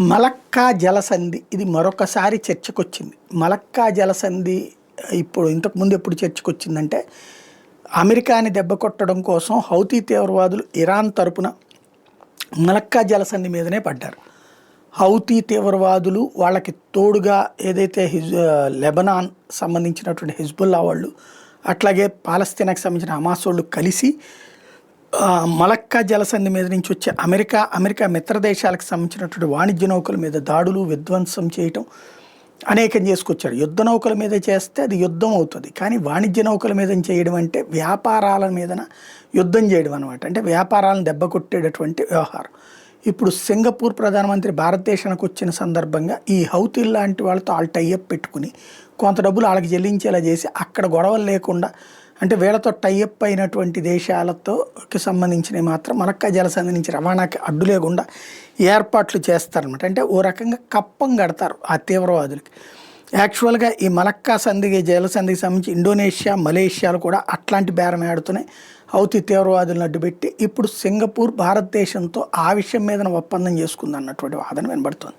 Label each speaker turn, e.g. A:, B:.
A: Malacca జలసంధి ఇది మరొకసారి చర్చకొచ్చింది. మలక్కా జలసంధి ఇప్పుడు ఇంతకుముందు ఎప్పుడు చర్చకొచ్చిందంటే, అమెరికాని దెబ్బ కొట్టడం కోసం హౌతీ తీవ్రవాదులు ఇరాన్ తరపున మలక్కా జలసంధి మీదనే పడ్డారు. హౌతీ తీవ్రవాదులు వాళ్ళకి తోడుగా ఏదైతే లెబనాన్ సంబంధించినటువంటి హిజ్బుల్లా వాళ్ళు, అట్లాగే పాలస్తీనాకి సంబంధించిన హమాస్ వాళ్ళు కలిసి మలక్కా జలసంధి మీద నుంచి వచ్చే అమెరికా మిత్ర దేశాలకు సంబంధించినటువంటి వాణిజ్య నౌకల మీద దాడులు, విధ్వంసం చేయటం అనేకం చేసుకొచ్చారు. యుద్ధ నౌకల మీద చేస్తే అది యుద్ధం అవుతుంది, కానీ వాణిజ్య నౌకల మీద చేయడం అంటే వ్యాపారాల మీదన యుద్ధం చేయడం అనమాట. అంటే వ్యాపారాలను దెబ్బ కొట్టేటటువంటి వ్యవహారం. ఇప్పుడు సింగపూర్ ప్రధానమంత్రి భారతదేశానికి వచ్చిన సందర్భంగా ఈ హౌతీ లాంటి వాళ్ళతో వాళ్ళు టైఅప్ పెట్టుకుని కొంత డబ్బులు వాళ్ళకి చెల్లించేలా చేసి అక్కడ గొడవలు లేకుండా, అంటే వీళ్ళతో టైఅప్ అయినటువంటి దేశాలతోకి సంబంధించినవి మాత్రం మలక్కా జలసంధి నుంచి రవాణాకి అడ్డు లేకుండా ఏర్పాట్లు చేస్తారనమాట. అంటే ఓ రకంగా కప్పం కడతారు ఆ తీవ్రవాదులకి. యాక్చువల్గా ఈ మలక్కా జలసంధికి సంబంధించి ఇండోనేషియా, మలేషియాలు కూడా అట్లాంటి బేరం ఆడుతున్నాయి హౌతీ తీవ్రవాదులను అడ్డుపెట్టి. ఇప్పుడు సింగపూర్ భారతదేశంతో ఆ విషయం మీద ఒప్పందం చేసుకుంది అన్నటువంటి వాదన వినబడుతుంది.